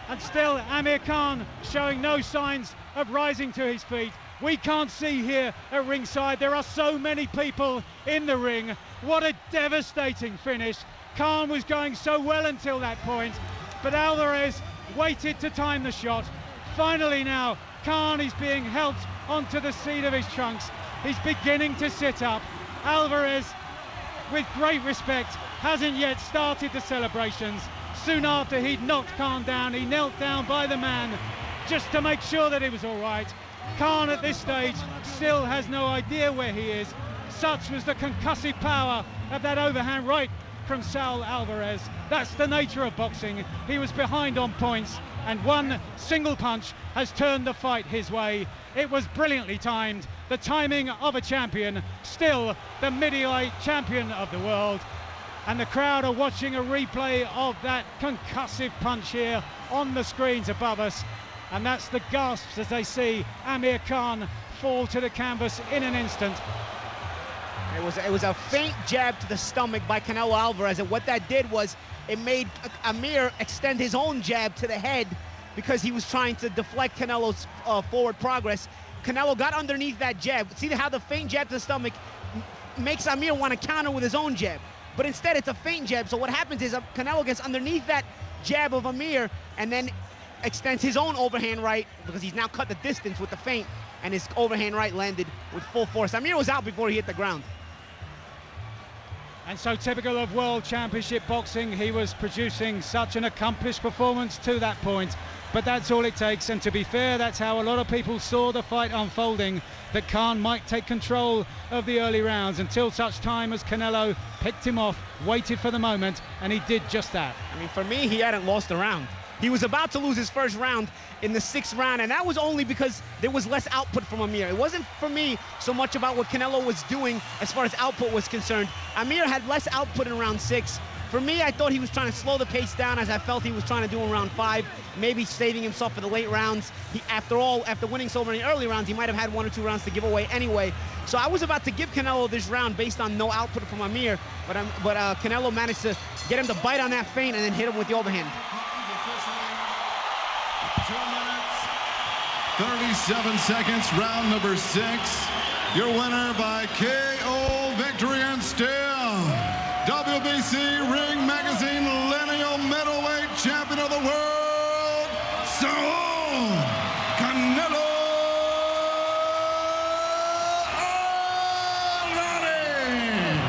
and still Amir Khan showing no signs of rising to his feet. We can't see here at ringside, there are so many people in the ring. What a devastating finish. Khan was going so well until that point, but Alvarez waited to time the shot. Finally now, Khan is being helped onto the seat of his trunks. He's beginning to sit up. Alvarez, with great respect, hasn't yet started the celebrations. Soon after he'd knocked Khan down, he knelt down by the man just to make sure that he was all right. Khan at this stage still has no idea where he is. Such was the concussive power of that overhand right from Saul Alvarez. That's the nature of boxing. He was behind on points, and one single punch has turned the fight his way. It was brilliantly timed, the timing of a champion, still the middleweight champion of the world. And the crowd are watching a replay of that concussive punch here on the screens above us. And that's the gasps as they see Amir Khan fall to the canvas in an instant. It was a feint jab to the stomach by Canelo Alvarez, and what that did was it made Amir extend his own jab to the head because he was trying to deflect Canelo's forward progress. Canelo got underneath that jab. See how the feint jab to the stomach makes Amir want to counter with his own jab, but instead it's a feint jab. So what happens is Canelo gets underneath that jab of Amir and then extends his own overhand right because he's now cut the distance with the feint, and his overhand right landed with full force. Amir was out before he hit the ground. And so typical of World Championship boxing, he was producing such an accomplished performance to that point. But that's all it takes, and to be fair, that's how a lot of people saw the fight unfolding, that Khan might take control of the early rounds until such time as Canelo picked him off, waited for the moment, and he did just that. I mean, for me, he hadn't lost a round. He was about to lose his first round in the 6th round, and that was only because there was less output from Amir. It wasn't for me so much about what Canelo was doing as far as output was concerned. Amir had less output in round 6. For me, I thought he was trying to slow the pace down, as I felt he was trying to do in round 5, maybe saving himself for the late rounds. After winning so many early rounds, he might have had 1 or 2 rounds to give away anyway. So I was about to give Canelo this round based on no output from Amir, but Canelo managed to get him to bite on that feint and then hit him with the overhand. 2 minutes, 37 seconds, round number 6. Your winner by KO victory and still WBC Ring Magazine Lineal Middleweight Champion of the World, Saul Canelo Alvarez.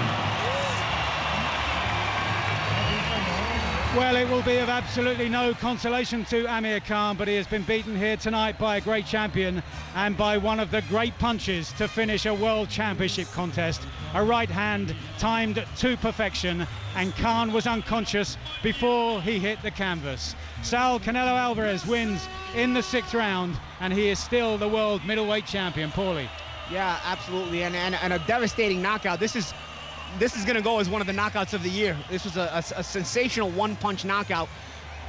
Well, it will be of absolutely no consolation to Amir Khan, but he has been beaten here tonight by a great champion and by one of the great punches to finish a World Championship contest. A right hand timed to perfection, and Khan was unconscious before he hit the canvas. Saul Canelo Alvarez wins in the 6th round, and he is still the world middleweight champion. Paulie. Yeah, absolutely, and a devastating knockout. This is going to go as one of the knockouts of the year. This was a sensational one-punch knockout.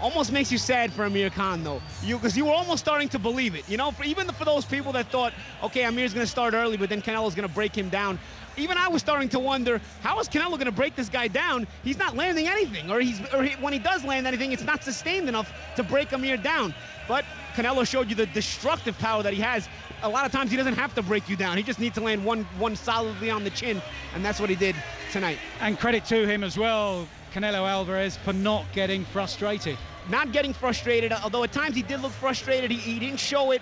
Almost makes you sad for Amir Khan, though, because you were almost starting to believe it. You know, even for those people that thought, okay, Amir's going to start early, but then Canelo's going to break him down. Even I was starting to wonder, how is Canelo going to break this guy down? He's not landing anything, or when he does land anything, it's not sustained enough to break Amir down. But Canelo showed you the destructive power that he has. A lot of times he doesn't have to break you down. He just needs to land one solidly on the chin, and that's what he did tonight. And credit to him as well, Canelo Alvarez, for not getting frustrated. Not getting frustrated, although at times he did look frustrated. He didn't show it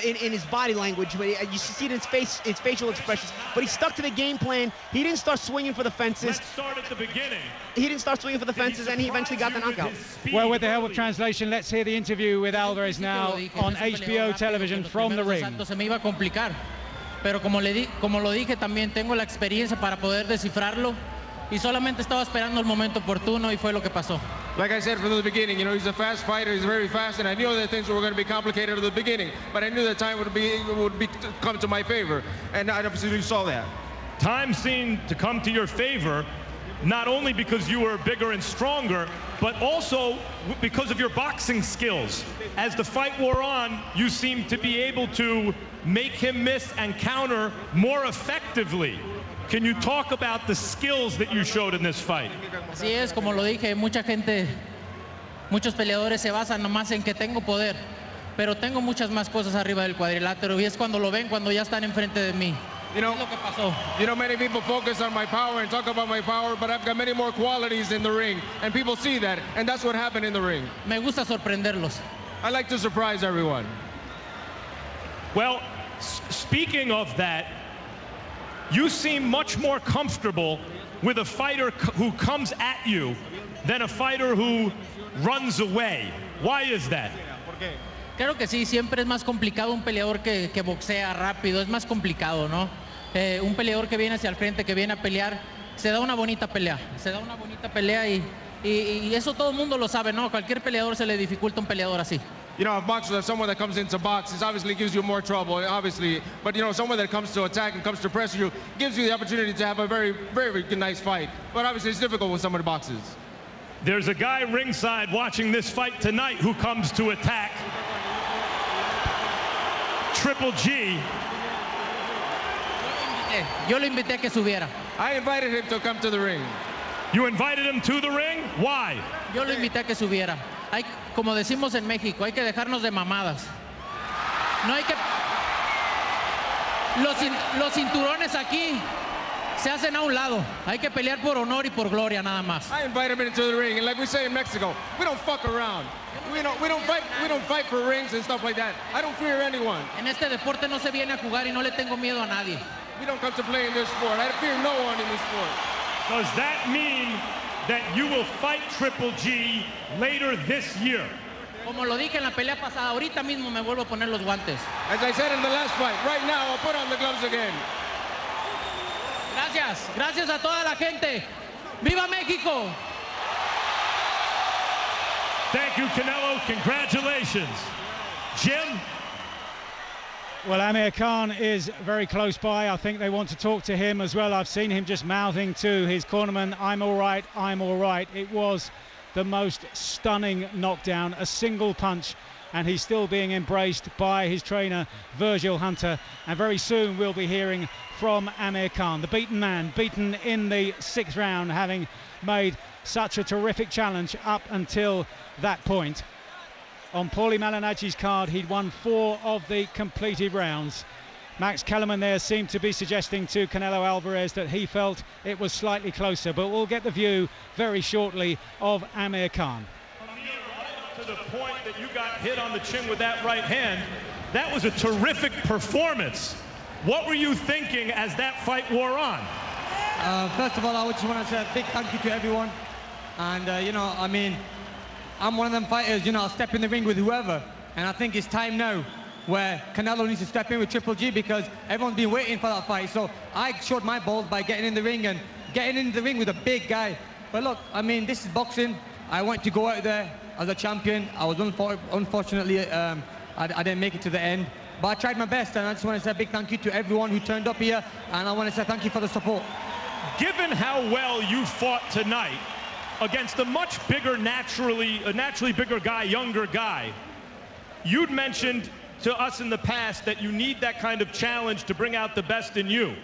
in his body language, but you see it in his facial expressions. But he stuck to the game plan. He didn't start swinging for the fences. Let's start at the beginning. He didn't start swinging for the fences, and he eventually got the knockout. Well, with the help of translation, let's hear the interview with Alvarez now on HBO television from the ring. Se me iba a complicar, pero como lo dije, también tengo la experiencia para poder descifrarlo. Y solamente estaba esperando el momento oportuno, y fue lo que pasó. Like I said from the beginning, you know, he's a fast fighter, he's very fast, and I knew that things were going to be complicated at the beginning, but I knew that time would come to my favor, and I absolutely saw that. Time seemed to come to your favor, not only because you were bigger and stronger, but also because of your boxing skills. As the fight wore on, you seemed to be able to make him miss and counter more effectively. Can you talk about the skills that you showed in this fight? Así es, como lo dije, muchos peleadores se basan nomás en que tengo poder, pero tengo muchas más cosas arriba del cuadrilátero, y es cuando lo ven, cuando ya están enfrente de mí. You know, es lo que pasó. You know, many people focus on my power and talk about my power, but I've got many more qualities in the ring, and people see that, and that's what happened in the ring. Me gusta sorprenderlos. I like to surprise everyone. Well, speaking of that, you seem much more comfortable with a fighter who comes at you than a fighter who runs away. Why is that? Creo que sí, siempre es más complicado un peleador que boxea rápido, es más complicado, ¿no? Un peleador que viene hacia el frente, que viene a pelear, se da una bonita pelea, y eso todo el mundo lo sabe, ¿no? Cualquier peleador se le dificulta un peleador así. you know, if boxers are someone that comes into box, it obviously gives you more trouble, obviously. But, you know, someone that comes to attack and comes to pressure you gives you the opportunity to have a very, very nice fight. But obviously it's difficult with some of the boxes. There's a guy ringside watching this fight tonight who comes to attack Triple G. Yo lo invité a que subiera. I invited him to come to the ring. You invited him to the ring? Why? Yo lo invité a que subiera. Como decimos en México, hay que dejarnos de mamadas. No hay que... Los cinturones aquí se hacen a un lado. Hay que pelear por honor y por gloria nada más. I invited him into the ring, and like we say in Mexico, we don't fuck around. We don't fight for rings and stuff like that. I don't fear anyone. En este deporte no se viene a jugar y no le tengo miedo a nadie. We don't come to play in this sport. I fear no one in this sport. Does that mean that you will fight Triple G later this year? Como lo dije en la pelea pasada, ahorita mismo me vuelvo a poner los guantes. As I said in the last fight, right now I'll put on the gloves again. Gracias, gracias a toda la gente. ¡Viva México! Thank you, Canelo. Congratulations. Jim? Well, Amir Khan is very close by. I think they want to talk to him as well. I've seen him just mouthing to his cornerman, I'm all right, I'm all right. It was the most stunning knockdown, a single punch, and he's still being embraced by his trainer, Virgil Hunter. And very soon we'll be hearing from Amir Khan, the beaten man, beaten in the 6th round, having made such a terrific challenge up until that point. On Paulie Malignaggi's card, he'd won 4 of the completed rounds. Max Kellerman there seemed to be suggesting to Canelo Alvarez that he felt it was slightly closer, but we'll get the view very shortly of Amir Khan. To the point that you got hit on the chin with that right hand, that was a terrific performance. What were you thinking as that fight wore on? First of all, I just want to say a big thank you to everyone. And, you know, I mean, I'm one of them fighters, you know, I'll step in the ring with whoever. And I think it's time now where Canelo needs to step in with Triple G because everyone's been waiting for that fight. So I showed my balls by getting in the ring and getting in the ring with a big guy. But look, I mean, this is boxing. I want to go out there as a champion. I was unfortunately, I didn't make it to the end. But I tried my best, and I just want to say a big thank you to everyone who turned up here. And I want to say thank you for the support. Given how well you fought tonight, against a much bigger, naturally bigger guy, younger guy, you'd mentioned to us in the past that you need that kind of challenge to bring out the best in you.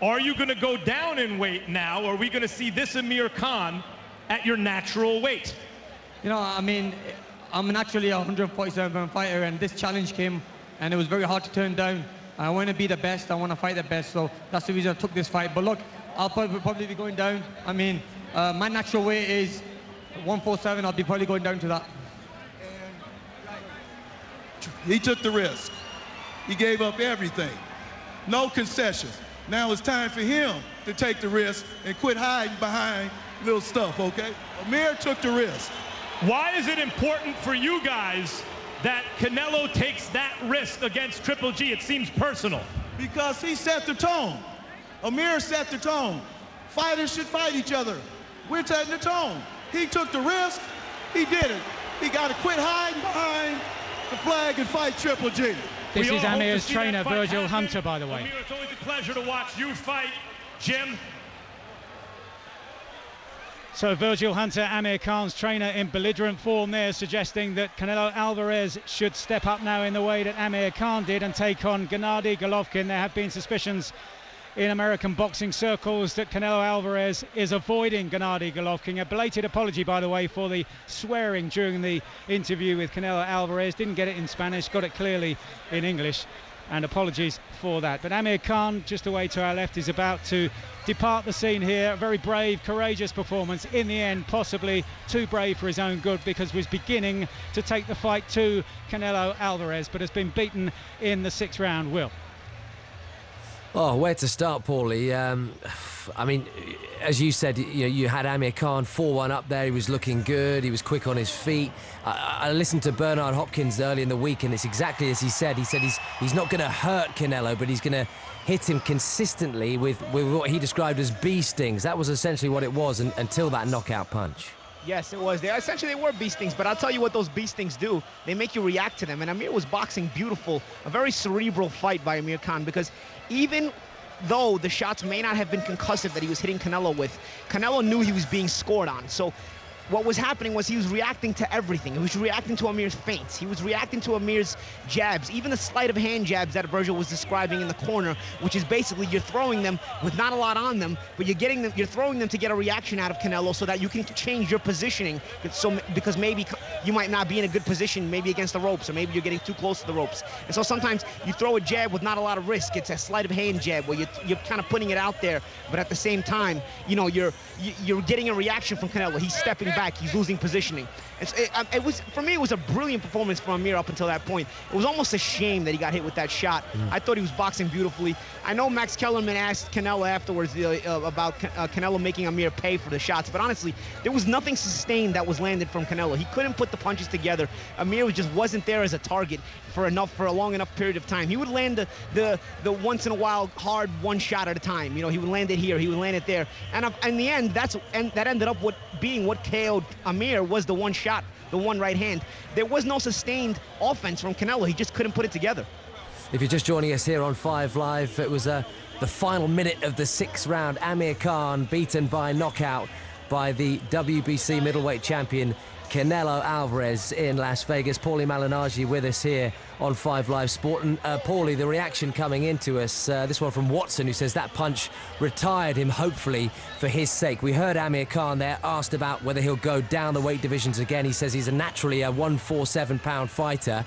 Are you going to go down in weight now, or are we going to see this Amir Khan at your natural weight? You know, I mean, I'm naturally a 147-pound fighter, and this challenge came, and it was very hard to turn down. I want to be the best. I want to fight the best, so that's the reason I took this fight. But look, I'll probably be going down. I mean, my natural weight is 147. I'll be probably going down to that. He took the risk. He gave up everything. No concessions. Now it's time for him to take the risk and quit hiding behind little stuff, okay? Amir took the risk. Why is it important for you guys that Canelo takes that risk against Triple G? It seems personal. Because he set the tone. Amir set the tone. Fighters should fight each other. We're setting the tone. He took the risk. He did it. He got to quit hiding behind the flag and fight Triple G. This is Amir's trainer, Virgil Hunter, by the way. Amir, it's always a pleasure to watch you fight. Jim? So Virgil Hunter, Amir Khan's trainer, in belligerent form there, suggesting that Canelo Alvarez should step up now in the way that Amir Khan did and take on Gennady Golovkin. There have been suspicions in American boxing circles that Canelo Alvarez is avoiding Gennady Golovkin. A belated apology, by the way, for the swearing during the interview with Canelo Alvarez. Didn't get it in Spanish, got it clearly in English, and apologies for that. But Amir Khan, just away to our left, is about to depart the scene here. A very brave, courageous performance. In the end, possibly too brave for his own good, because he was beginning to take the fight to Canelo Alvarez, but has been beaten in the 6th round. Will? Oh, where to start, Paulie? I mean, as you said, you had Amir Khan 4-1 up there. He was looking good. He was quick on his feet. I listened to Bernard Hopkins early in the week, and it's exactly as he said. He said he's not going to hurt Canelo, but he's going to hit him consistently with what he described as bee stings. That was essentially what it was until that knockout punch. Yes, it was. Essentially, they were bee stings, but I'll tell you what those bee stings do. They make you react to them, and Amir was boxing beautiful. A very cerebral fight by Amir Khan, because even though the shots may not have been concussive that he was hitting Canelo with, Canelo knew he was being scored on. So what was happening was he was reacting to everything. He was reacting to Amir's feints. He was reacting to Amir's jabs, even the sleight of hand jabs that Virgil was describing in the corner, which is basically you're throwing them with not a lot on them, but you're throwing them to get a reaction out of Canelo so that you can change your positioning. Because maybe you might not be in a good position, maybe against the ropes, or maybe you're getting too close to the ropes. And so sometimes you throw a jab with not a lot of risk. It's a sleight of hand jab where you're kind of putting it out there, but at the same time, you know, you're getting a reaction from Canelo. He's stepping back, he's losing positioning. For me, it was a brilliant performance from Amir up until that point. It was almost a shame that he got hit with that shot. I thought he was boxing beautifully. I know Max Kellerman asked Canelo afterwards about Canelo making Amir pay for the shots, but honestly, there was nothing sustained that was landed from Canelo. He couldn't put the punches together. Amir just wasn't there as a target for a long enough period of time. He would land the once in a while hard one shot at a time. You know, he would land it here, he would land it there, and in the end, that ended up being what KO'd Amir was the one shot, the one right hand. There was no sustained offense from Canelo. He just couldn't put it together. If you're just joining us here on 5 Live, it was the final minute of the 6th round. Amir Khan beaten by knockout by the WBC middleweight champion Canelo Alvarez in Las Vegas. Paulie Malignaggi with us here on 5 Live Sport. And Paulie, the reaction coming into us, this one from Watson, who says that punch retired him, hopefully, for his sake. We heard Amir Khan there asked about whether he'll go down the weight divisions again. He says he's naturally a 147-pound fighter.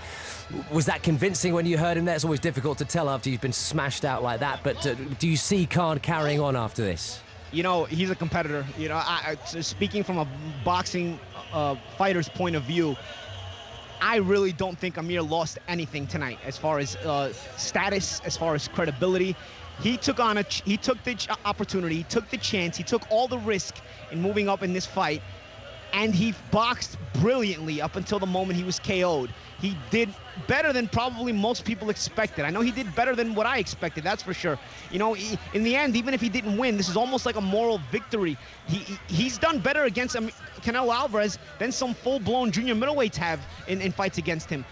Was that convincing when you heard him there? It's always difficult to tell after you've been smashed out like that, but do you see Khan carrying on after this? You know, he's a competitor. You know, speaking from a boxing fighter's point of view, I really don't think Amir lost anything tonight as far as status, as far as credibility. He took the opportunity, he took the chance, he took all the risk in moving up in this fight, and he boxed brilliantly up until the moment he was KO'd. He did better than probably most people expected. I know he did better than what I expected, that's for sure. You know, in the end, even if he didn't win, this is almost like a moral victory. He's done better against Canelo Alvarez than some full-blown junior middleweights have in fights against him.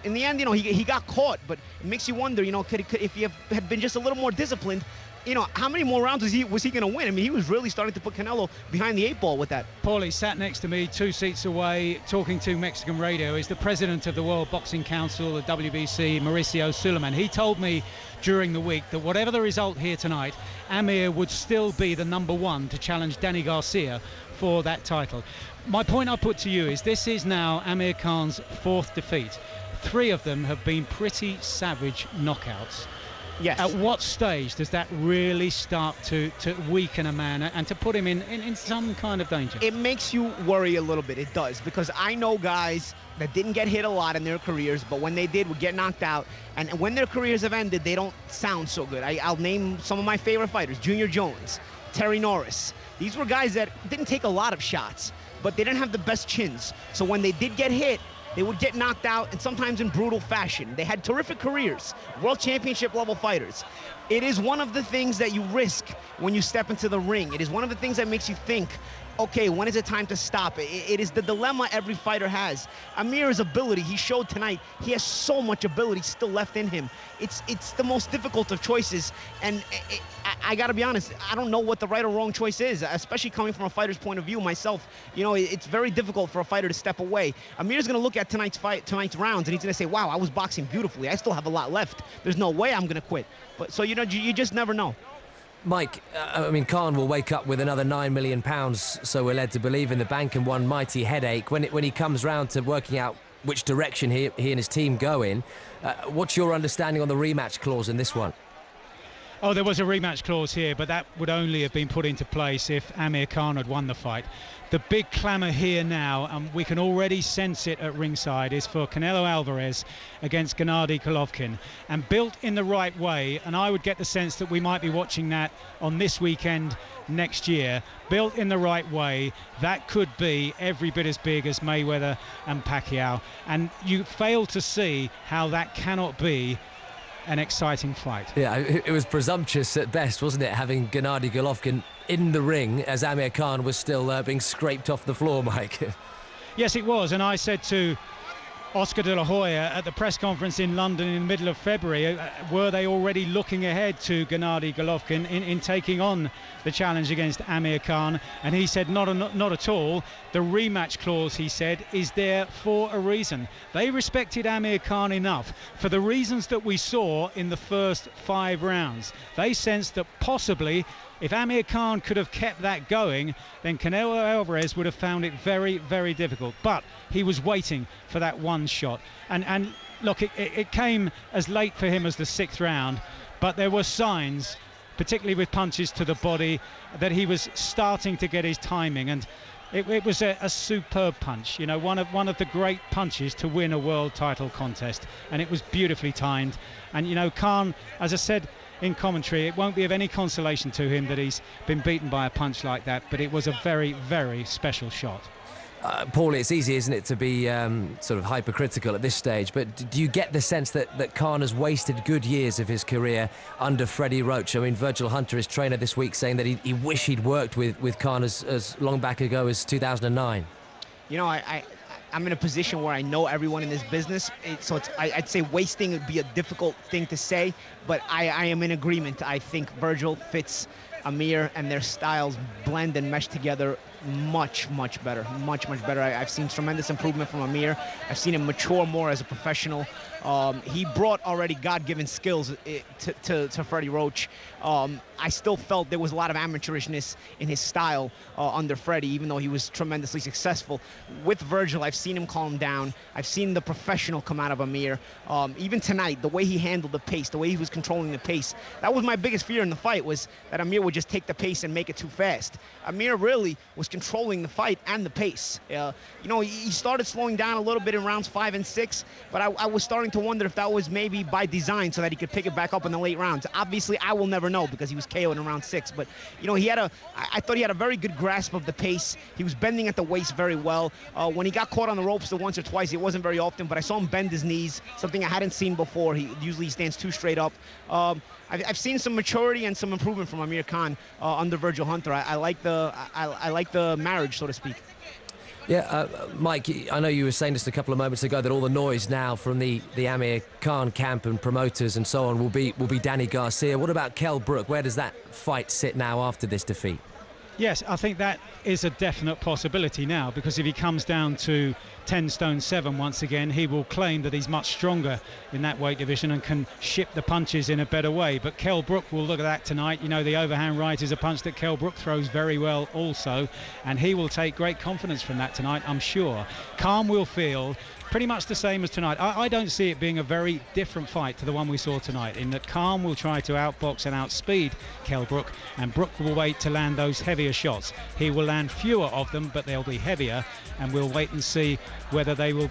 In the end, you know, he got caught, but it makes you wonder, you know, if he had been just a little more disciplined, you know, how many more rounds was he going to win? I mean, he was really starting to put Canelo behind the 8 ball with that. Paulie, sat next to me 2 seats away talking to Mexican radio is the president of the World Boxing Council, the WBC, Mauricio Suleiman. He told me during the week that whatever the result here tonight, Amir would still be the #1 to challenge Danny Garcia for that title. My point I put to you is this is now Amir Khan's 4th defeat. 3 of them have been pretty savage knockouts. Yes. At what stage does that really start to weaken a man and to put him in some kind of danger? It makes you worry a little bit, it does, because I know guys that didn't get hit a lot in their careers, but when they did, would get knocked out, and when their careers have ended, they don't sound so good. I'll name some of my favorite fighters: Junior Jones, Terry Norris. These were guys that didn't take a lot of shots, but they didn't have the best chins. So when they did get hit, they would get knocked out, and sometimes in brutal fashion. They had terrific careers, world championship level fighters. It is one of the things that you risk when you step into the ring. It is one of the things that makes you think, okay, when is it time to stop? It is the dilemma every fighter has. Amir's ability, he showed tonight, he has so much ability still left in him. It's the most difficult of choices, and I gotta be honest, I don't know what the right or wrong choice is, especially coming from a fighter's point of view myself. You know, it's very difficult for a fighter to step away. Amir's gonna look at tonight's rounds, and he's gonna say, wow, I was boxing beautifully. I still have a lot left. There's no way I'm gonna quit. But so, you know, you just never know. Mike, I mean, Khan will wake up with another £9 million, so we're led to believe, in the bank, and one mighty headache. When he comes round to working out which direction he and his team go in, what's your understanding on the rematch clause in this one? Oh, there was a rematch clause here, but that would only have been put into place if Amir Khan had won the fight. The big clamour here now, and we can already sense it at ringside, is for Canelo Alvarez against Gennady Golovkin. And built in the right way, and I would get the sense that we might be watching that on this weekend next year. Built in the right way, that could be every bit as big as Mayweather and Pacquiao. And you fail to see how that cannot be an exciting fight. Yeah, it was presumptuous at best, wasn't it, having Gennady Golovkin in the ring as Amir Khan was still being scraped off the floor, Mike. Yes, it was, and I said to Oscar de la Hoya at the press conference in London in the middle of February, were they already looking ahead to Gennady Golovkin in taking on the challenge against Amir Khan? And he said not at all. The rematch clause, he said, is there for a reason. They respected Amir Khan enough for the reasons that we saw in the first 5 rounds. They sensed that possibly if Amir Khan could have kept that going, then Canelo Alvarez would have found it very, very difficult. But he was waiting for that one shot. And look, it came as late for him as the 6th round, but there were signs, particularly with punches to the body, that he was starting to get his timing. And it was a superb punch, you know, one of the great punches to win a world title contest. And it was beautifully timed. And, you know, Khan, as I said in commentary, it won't be of any consolation to him that he's been beaten by a punch like that, but it was a very, very special shot. Paul, it's easy, isn't it, to be sort of hypercritical at this stage, but do you get the sense that Khan has wasted good years of his career under Freddie Roach? I mean, Virgil Hunter, his trainer, this week saying that he wished he'd worked with Khan as long back ago as 2009. You know, I'm in a position where I know everyone in this business, I'd say wasting would be a difficult thing to say, but I am in agreement. I think Virgil fits Amir, and their styles blend and mesh together much better. I've seen tremendous improvement from Amir. I've seen him mature more as a professional. He brought already God-given skills to Freddie Roach. I still felt there was a lot of amateurishness in his style under Freddie, even though he was tremendously successful. With Virgil, I've seen him calm down. I've seen the professional come out of Amir. Even tonight, the way he handled the pace, the way he was controlling the pace, that was my biggest fear in the fight, was that Amir would just take the pace and make it too fast. Amir really was controlling the fight and the pace. You know, he started slowing down a little bit in rounds 5 and 6, but I was starting to wonder if that was maybe by design so that he could pick it back up in the late rounds. Obviously, I will never know because he was KO'd in round 6, but you know, I thought he had a very good grasp of the pace. He was bending at the waist very well. When he got caught on the ropes the once or twice, it wasn't very often, but I saw him bend his knees, something I hadn't seen before. He usually stands too straight up. I've seen some maturity and some improvement from Amir Khan under Virgil Hunter. I like the marriage, so to speak. Yeah, Mike, I know you were saying just a couple of moments ago that all the noise now from the Amir Khan camp and promoters and so on will be Danny Garcia. What about Kell Brook? Where does that fight sit now after this defeat? Yes, I think that is a definite possibility now, because if he comes down to 10 stone 7 once again, he will claim that he's much stronger in that weight division and can ship the punches in a better way. But Kell Brook will look at that tonight. You know, the overhand right is a punch that Kell Brook throws very well also, and he will take great confidence from that tonight, I'm sure. Khan will feel pretty much the same as tonight. I don't see it being a very different fight to the one we saw tonight, in that Khan will try to outbox and outspeed Kell Brook, and Brook will wait to land those heavier shots. He will land fewer of them, but they'll be heavier, and we'll wait and see whether they will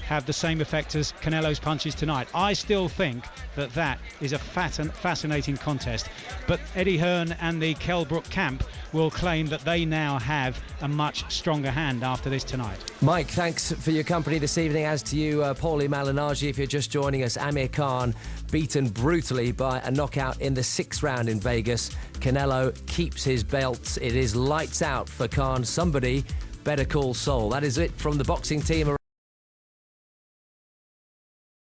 have the same effect as Canelo's punches tonight. I still think that is a fascinating contest, but Eddie Hearn and the Kell Brook camp will claim that they now have a much stronger hand after this tonight. Mike, thanks for your company this evening, as to you, Paulie Malignaggi. If you're just joining us, Amir Khan beaten brutally by a knockout in the 6th round in Vegas. Canelo keeps his belt. It is lights out for Khan. Somebody better call Saul. That is it from the boxing team.